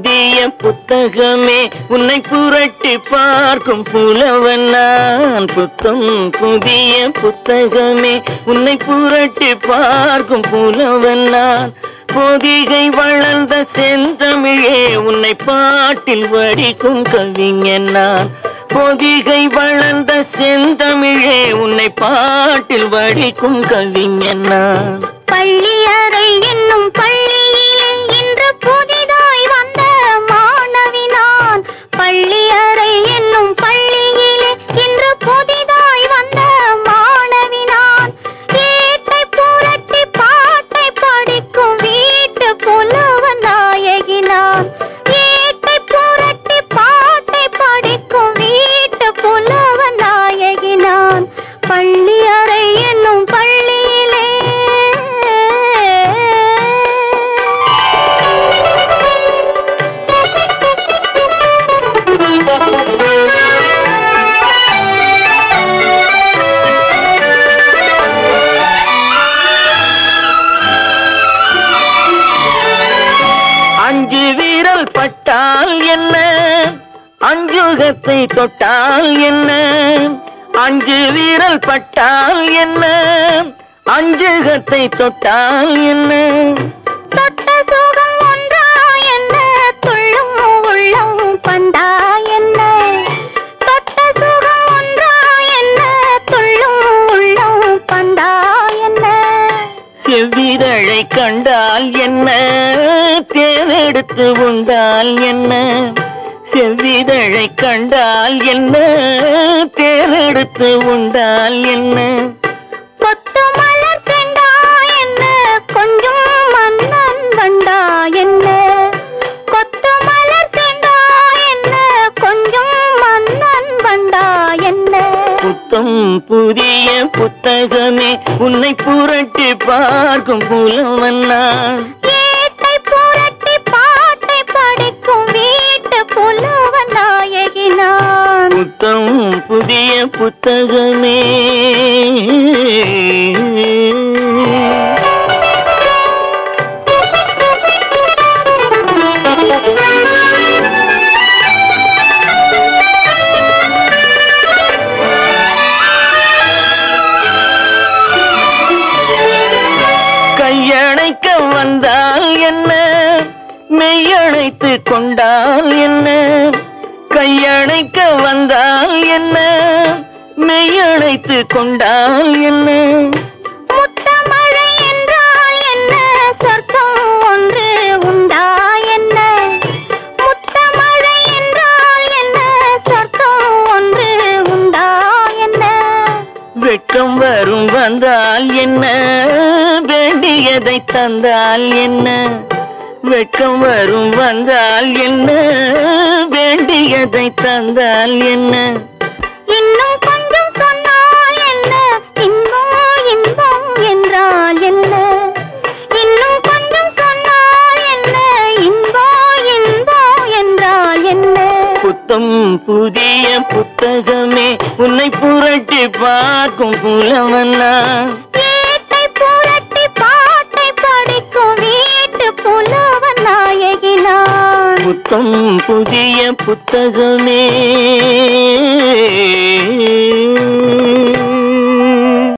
புதிய புத்தகமே உன்னை புரட்டி பார்க்கும் புலவன் நான். புத்தம் புதிய புத்தகமே உன்னை புரட்டி பார்க்கும் புலவன் நான். பொதிகை வளர்ந்த செந்தமிழே உன்னை பாட்டில் வடிக்கும் கவிஞன் நான். பொதிகை வளர்ந்த செந்தமிழே உன்னை பாட்டில் வடிக்கும் கவிஞன் நான். பள்ளியறை என்னும் பள்ளியிலே இன்று புதிதாய் வந்த மாணவி நான். பள்ளியறை என்னும் பள்ளியிலே இன்று புதிதாய் வந்த மாணவி நான். ஏட்டை புரட்டி பாட்டை படிக்கும் வீட்டு புலவன் நாயகி நான். ஏட்டை புரட்டி பாட்டை படிக்கும் வீட்டு புலவன் நாயகி நான். பள்ளியறை என்னும் பள்ளியிலே அஞ்சு வீரல் பட்டால் என்ன, அஞ்சுகத்தை தொட்டால் என்ன. அஞ்சு வீரல் பட்டால் என்ன, அஞ்சுகத்தை தொட்டால் என்ன. தொட்ட சுகம் ஒன்றா என்ன, துள்ளும் உள்ளம் பண்டா என்ன. தொட்ட சுகம் ஒன்றா என்ன, துள்ளும் உள்ளம் பண்டா என்ன. செவ்விதழை கண்டால் என்ன, தேனெடுத்து உண்டால் என்ன. செவ்விதழை கண்டால் என்ன, தேனெடுத்து உண்டால் என்ன. கொத்து மலர் செண்டா என்ன, கொஞ்சம் மன்னன் வண்டா என்ன. கொத்து மலர் செண்டா என்ன, கொஞ்சம் மன்னன் வண்டா என்ன. புத்தம் புதிய புத்தகமே உன்னை புரட்டி பார்க்கும் புலவன் நான். ஏட்டை புரட்டி பாட்டை படிக்கும் வீட்டு புலவன் நாயகி நான். புத்தம் புதிய புத்தகமே. கையணைக்க வந்தால் என்ன, மெய்யணைத்து கொண்டால் என்ன. கையணைக்க வந்தால் என்ன, மெய்யணைத்து கொண்டால் என்ன. முத்தமழை என்றால் என்ன, சொர்க்கம் ஒன்று உண்டா என்ன. முத்தமழை என்றால் என்ன, சொர்க்கம் ஒன்று உண்டா என்ன. வெட்கம் வரும் வந்தால் என்ன, வேண்டியதை தந்தால் என்ன. வெட்கம் வரும் வந்தால் என்ன, வேண்டியதை தந்தால் என்ன. இன்னும் கொஞ்சம் சொன்னால் என்ன, இன்பம் இன்பம் என்றால் என்ன. இன்னும் கொஞ்சம் சொன்னால் என்ன, இன்பம் இன்பம் என்றால் என்ன. புத்தம் புதிய புத்தகமே உன்னை புரட்டி பார்க்கும் புலவன் நான். ஏட்டை புரட்டி பாட்டை படிக்கும் வீட்டு புலவன் நாயகி நான். புத்தம் புதிய புத்தகமே.